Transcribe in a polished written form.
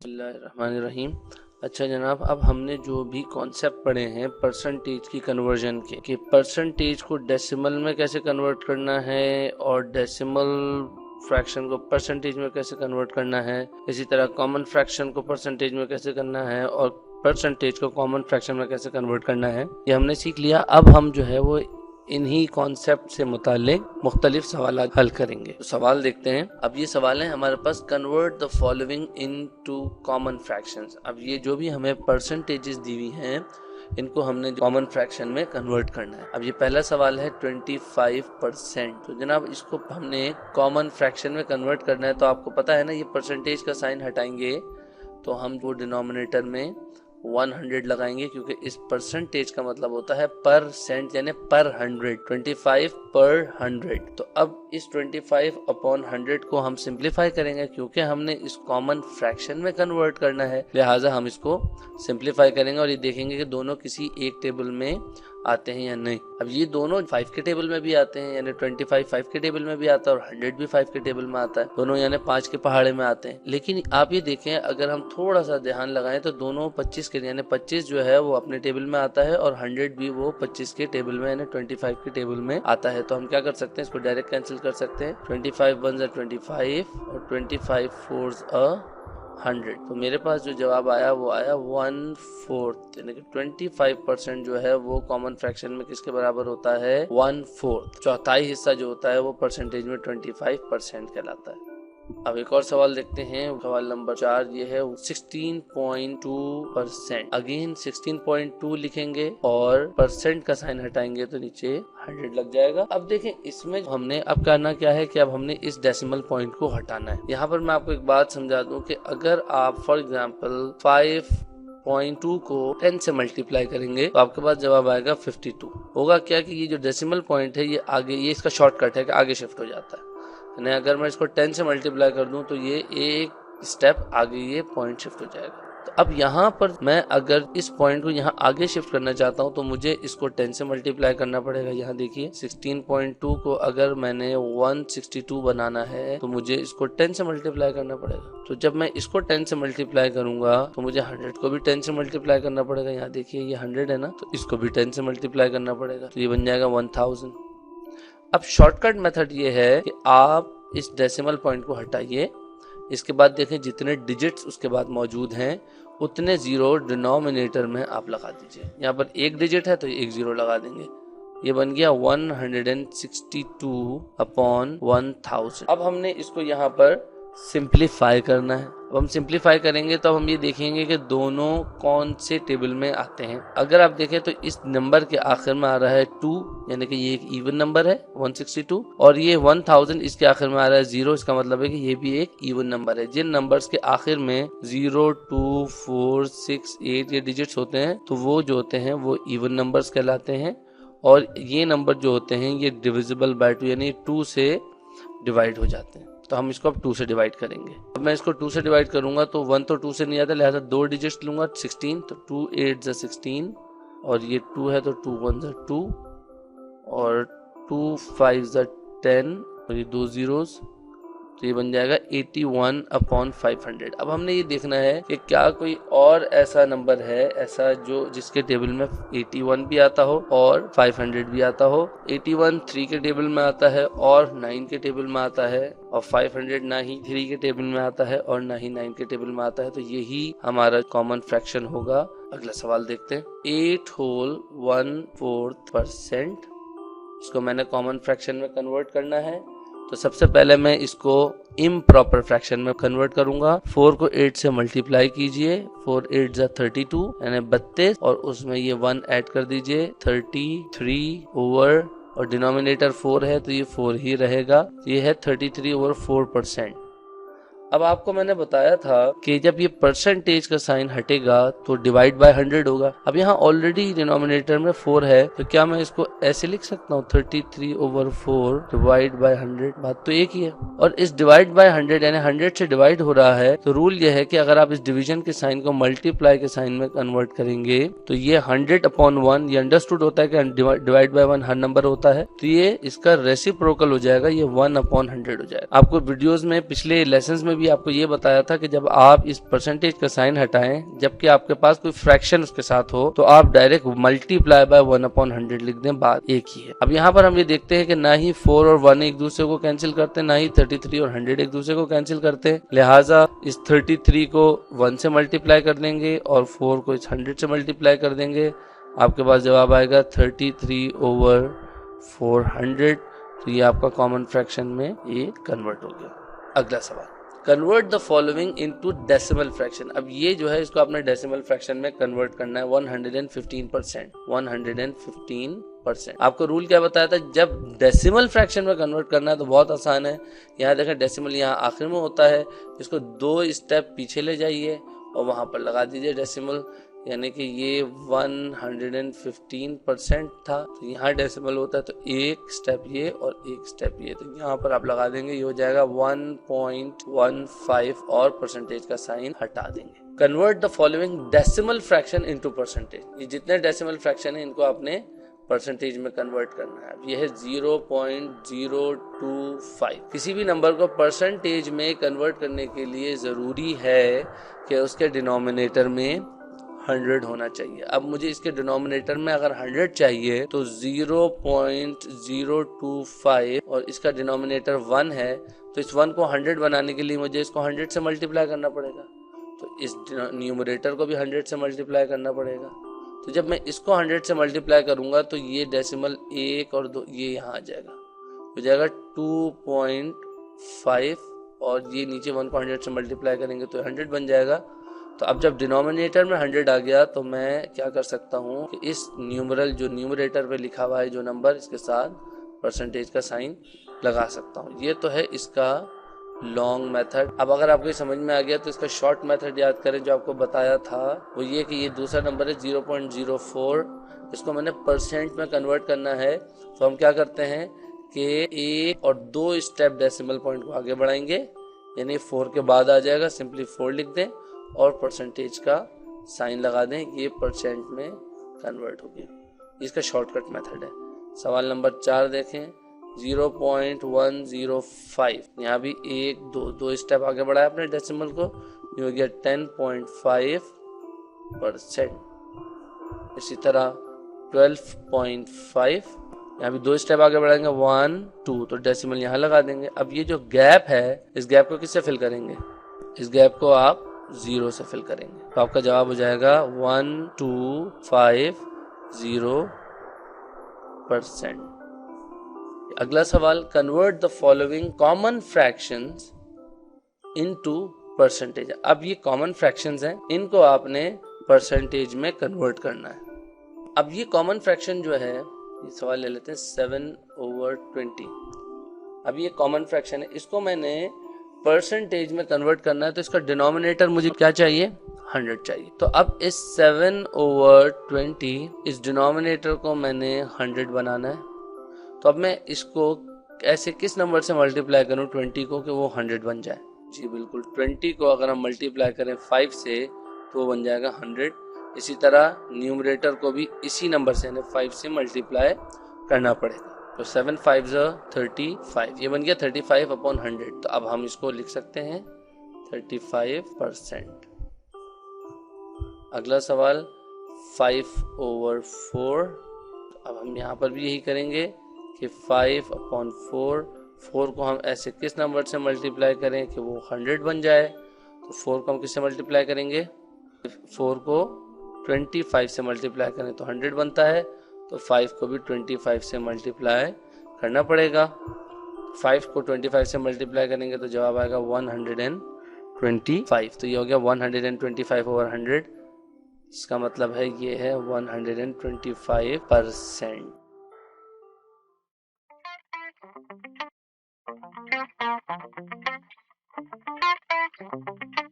बिस्मिल्लाहिर्रहमानिर्रहीम। अच्छा जनाब, अब हमने जो भी कॉन्सेप्ट पढ़े हैं परसेंटेज की कन्वर्जन के, कि परसेंटेज को डेसिमल में कैसे कन्वर्ट करना है और डेसिमल फ्रैक्शन को परसेंटेज में कैसे कन्वर्ट करना है, इसी तरह कॉमन फ्रैक्शन को परसेंटेज में कैसे करना है और परसेंटेज को कॉमन फ्रैक्शन में कैसे कन्वर्ट करना है, ये हमने सीख लिया। अब हम जो है वो इन्हीं कॉन्सेप्ट से मुताल्लिक मुख्तलिफ सवाल हल करेंगे। तो सवाल देखते हैं। अब ये सवाल है हमारे पास, convert the following into common fractions. अब ये जो भी हमें परसेंटेजेस दी हुई हैं, इनको हमने कॉमन फ्रैक्शन में कन्वर्ट करना है। अब ये पहला सवाल है 25%। तो जनाब इसको हमने कॉमन फ्रैक्शन में कन्वर्ट करना है, तो आपको पता है ना, ये परसेंटेज का साइन हटाएंगे तो हम वो डिनोमिनेटर में 100 लगाएंगे, क्योंकि इस परसेंटेज का मतलब होता है परसेंट, यानी पर 100, 25 पर 100। तो अब इस 25 अपॉन 100 को हम सिंप्लीफाई करेंगे, क्योंकि हमने इस कॉमन फ्रैक्शन में कन्वर्ट करना है, लिहाजा हम इसको सिंप्लीफाई करेंगे और ये देखेंगे कि दोनों किसी एक टेबल में आते हैं या नहीं। अब ये दोनों 5 के टेबल में भी आते हैं, यानी 25 5 के टेबल में भी आता है और 100 भी 5 के टेबल में आता है, दोनों यानी 5 के पहाड़े में आते हैं। लेकिन आप ये देखें, अगर हम थोड़ा सा ध्यान लगाएं तो दोनों 25 के, यानी 25 जो है वो अपने टेबल में आता है और 100 भी वो 25 के टेबल में यानी 25 के टेबल में आता है। तो हम क्या कर सकते हैं, इसको डायरेक्ट कैंसिल कर सकते हैं। 25 1 25 और 25 4 100। तो मेरे पास जो जवाब आया वो आया 1/4, यानी कि 25% जो है वो कॉमन फ्रैक्शन में किसके बराबर होता है, 1/4। चौथाई हिस्सा जो होता है वो परसेंटेज में 25% कहलाता है। अब एक और सवाल देखते हैं, सवाल नंबर 4, ये है 16.2%। अगेन 16.2 लिखेंगे और परसेंट का साइन हटाएंगे तो नीचे 100 लग जाएगा। अब देखें, इसमें हमने अब करना क्या है कि अब हमने इस डेसिमल पॉइंट को हटाना है। यहाँ पर मैं आपको एक बात समझा दूं कि अगर आप फॉर एग्जांपल 5.2 को 10 से मल्टीप्लाई करेंगे तो आपके पास जवाब आएगा 52। होगा क्या कि ये जो डेसिमल पॉइंट है ये आगे, ये इसका शॉर्टकट है कि आगे शिफ्ट हो जाता है। यानी अगर मैं इसको 10 से मल्टीप्लाई कर दूं तो ये एक स्टेप आगे ये पॉइंट शिफ्ट हो जाएगा। तो अब यहाँ पर मैं अगर इस पॉइंट को यहाँ आगे शिफ्ट करना चाहता हूँ तो मुझे इसको 10 से मल्टीप्लाई करना पड़ेगा। यहाँ देखिए 16.2 को अगर मैंने 162 बनाना है तो मुझे इसको 10 से मल्टीप्लाई करना पड़ेगा। तो जब मैं इसको 10 से मल्टीप्लाई करूंगा तो मुझे 100 को भी 10 से मल्टीप्लाई करना पड़ेगा। यहाँ देखिए ये 100 है ना, तो इसको भी 10 से मल्टीप्लाई करना पड़ेगा, तो ये बन जाएगा 1000। अब शॉर्टकट मेथड ये है कि आप इस डेसिमल पॉइंट को हटाइए, इसके बाद देखें जितने डिजिट्स उसके बाद मौजूद हैं उतने जीरो डिनोमिनेटर में आप लगा दीजिए। यहाँ पर एक डिजिट है तो एक जीरो लगा देंगे, ये बन गया 162 अपॉन 1000। अब हमने इसको यहाँ पर सिंप्लीफाई करना है। अब हम सिंप्लीफाई करेंगे तो हम ये देखेंगे कि दोनों कौन से टेबल में आते हैं। अगर आप देखें तो इस नंबर के आखिर में आ रहा है 2, यानी कि ये एक इवन नंबर है 162, और ये 1000 इसके आखिर में आ रहा है 0, इसका मतलब है कि ये भी एक इवन नंबर है। जिन नंबर्स के आखिर में 0 2 4 6 8 ये डिजिट्स होते हैं तो वो जो होते हैं वो इवन नंबर्स कहलाते हैं, और ये नंबर जो होते हैं ये डिविजिबल बाय 2 यानी 2 से डिवाइड हो जाते हैं। तो हम इसको अब 2 से डिवाइड करेंगे। अब मैं इसको 2 से डिवाइड करूंगा तो 1 तो 2 से नहीं आता, लिहाजा 2 डिजिट्स लूंगा 16, तो 2 8 16, और ये 2 है तो 2 1 2, और 2 5 10, और ये 2 zeros, तो ये बन जाएगा 81 अपॉन 500। अब हमने ये देखना है कि क्या कोई और ऐसा नंबर है ऐसा जो जिसके टेबल में 81 भी आता हो और 500 भी आता हो। 81 3 के टेबल में आता है और 9 के टेबल में आता है, और 500 ना ही 3 के टेबल में आता है और ना ही 9 के टेबल में आता है। तो यही हमारा कॉमन फ्रैक्शन होगा। अगला सवाल देखते हैं। 8 होल 1/4%, इसको मैंने कॉमन फ्रैक्शन में कन्वर्ट करना है। तो सबसे पहले मैं इसको इम्प्रॉपर फ्रैक्शन में कन्वर्ट करूंगा। 4 को 8 से मल्टीप्लाई कीजिए, 4 8 32 यानी 32, और उसमें ये 1 ऐड कर दीजिए 33 ओवर, और डिनोमिनेटर 4 है तो ये 4 ही रहेगा, ये है 33/4%। अब आपको मैंने बताया था कि जब ये परसेंटेज का साइन हटेगा तो डिवाइड बाय 100 होगा। अब यहाँ ऑलरेडी डिनोमिनेटर में 4 है, तो क्या मैं इसको ऐसे लिख सकता हूँ 33/4 डिवाइड बाय 100? बात तो एक ही है। और इस डिवाइड बाय 100 यानी 100 से डिवाइड हो रहा है, तो रूल ये है कि अगर आप इस डिवीजन के साइन को मल्टीप्लाई के साइन में कन्वर्ट करेंगे तो ये 100/1, ये अंडरस्टूड होता है कि डिवाइड बाय 1 हर नंबर होता है, तो ये इसका रेसिप्रोकल हो जाएगा, ये 1/100 हो जाएगा। आपको वीडियोस में पिछले लेसन्स में भी आपको ये बताया था कि जब आप इस परसेंटेज का साइन हटाएं जबकि आपके पास कोई फ्रैक्शन उसके साथ हो तो आप डायरेक्ट मल्टीप्लाई बाय 1/100 लिख दें, बात एक ही है। अब यहाँ पर हम ये देखते हैं कि ना ही 4 और 1 एक दूसरे को कैंसिल करते, ना ही 33 और 100 एक दूसरे को कैंसिल करते, लिहाजा इस 33 को 1 से मल्टीप्लाई कर देंगे और 4 को इस 100 से मल्टीप्लाई कर देंगे, आपके पास जवाब आएगा 33/400। तो ये आपका कॉमन फ्रैक्शन में ये कन्वर्ट हो गया। अगला सवाल, convert the following into decimal fraction. अब ये जो है इसको आपने डेसिमल फ्रैक्शन में कन्वर्ट करना है 115%। 115%। आपको रूल क्या बताया था, जब डेसिमल फ्रैक्शन में कन्वर्ट करना है तो बहुत आसान है। यहाँ देखें डेसिमल यहाँ आखिर में होता है, इसको 2 स्टेप पीछे ले जाइए और वहां पर लगा दीजिए डेसिमल, यानी कि ये 115% था, तो यहाँ डेसिमल होता है, तो एक स्टेप ये और एक स्टेप ये, तो यहाँ पर आप लगा देंगे, ये हो जाएगा 1.15 और परसेंटेज का साइन हटा देंगे। Convert the following decimal fraction into percentage. ये जितने डेसिमल फ्रैक्शन है इनको आपने परसेंटेज में कन्वर्ट करना है। अब ये है 0.025। किसी भी नंबर को परसेंटेज में कन्वर्ट करने के लिए जरूरी है कि उसके डिनोमिनेटर में 100 होना चाहिए। अब मुझे इसके डिनोमिनेटर में अगर 100 चाहिए तो 0.025 और इसका डिनोमिनेटर 1 है, तो इस 1 को 100 बनाने के लिए मुझे इसको 100 से मल्टीप्लाई करना पड़ेगा, तो इस न्यूमरेटर को भी 100 से मल्टीप्लाई करना पड़ेगा। तो जब मैं इसको 100 से मल्टीप्लाई करूंगा तो ये डेसिमल 1 और 2 ये यहाँ आ जाएगा, हो जाएगा 2.5 और ये नीचे 1 को 100 से मल्टीप्लाई करेंगे तो 100 बन जाएगा। तो अब जब डिनोमिनेटर में 100 आ गया तो मैं क्या कर सकता हूँ कि इस न्यूमरल जो न्यूमरेटर पे लिखा हुआ है जो नंबर, इसके साथ परसेंटेज का साइन लगा सकता हूँ। ये तो है इसका लॉन्ग मेथड। अब अगर आपको समझ में आ गया तो इसका शॉर्ट मेथड याद करें जो आपको बताया था, वो ये कि ये दूसरा नंबर है 0.04, इसको मैंने परसेंट में कन्वर्ट करना है। तो हम क्या करते हैं कि 1 और 2 स्टेप डेसिमल पॉइंट को आगे बढ़ाएंगे, यानी 4 के बाद आ जाएगा, सिंपली 4 लिख दें और परसेंटेज का साइन लगा दें, ये परसेंट में कन्वर्ट हो गया। इसका शॉर्टकट मेथड है। सवाल नंबर 4 देखें, 0.105, यहाँ भी 1 2 स्टेप आगे बढ़ाया अपने डेसिमल को, ये हो गया 10.5%। इसी तरह 12.5, यहाँ भी 2 स्टेप आगे बढ़ाएंगे 1 2, तो डेसिमल यहाँ लगा देंगे। अब ये जो गैप है, इस गैप को किससे फिल करेंगे, इस गैप को आप 0 से फिल करेंगे, तो आपका जवाब हो जाएगा 1250%। अगला सवाल, convert the following common fractions into percentage. अब ये कॉमन फ्रैक्शंस हैं, इनको आपने परसेंटेज में कन्वर्ट करना है। अब ये कॉमन फ्रैक्शन जो है, ये सवाल ले लेते हैं 7/20। अब ये कॉमन फ्रैक्शन है, इसको मैंने परसेंटेज में कन्वर्ट करना है, तो इसका डिनोमिनेटर मुझे क्या चाहिए, 100 चाहिए। तो अब इस 7/20 इस डिनोमिनेटर को मैंने 100 बनाना है। तो अब मैं इसको ऐसे किस नंबर से मल्टीप्लाई करूं 20 को कि वो 100 बन जाए। जी बिल्कुल, 20 को अगर हम मल्टीप्लाई करें 5 से तो वो बन जाएगा 100। इसी तरह न्यूमरेटर को भी इसी नंबर से 5 से मल्टीप्लाई करना पड़ेगा। तो 7 5 35, ये बन गया 35/100। तो अब हम इसको लिख सकते हैं 35%। अगला सवाल 5/4। अब हम यहाँ पर भी यही करेंगे कि 5/4, 4 को हम ऐसे किस नंबर से मल्टीप्लाई करें कि वो 100 बन जाए। तो 4 को हम किससे मल्टीप्लाई करेंगे, 4 को 25 से मल्टीप्लाई करें तो 100 बनता है, तो 5 को भी 25 से मल्टीप्लाई करना पड़ेगा। 5 को 25 से मल्टीप्लाई करेंगे तो जवाब आएगा 125। तो ये हो गया 125/100, इसका मतलब है ये है 125%। है।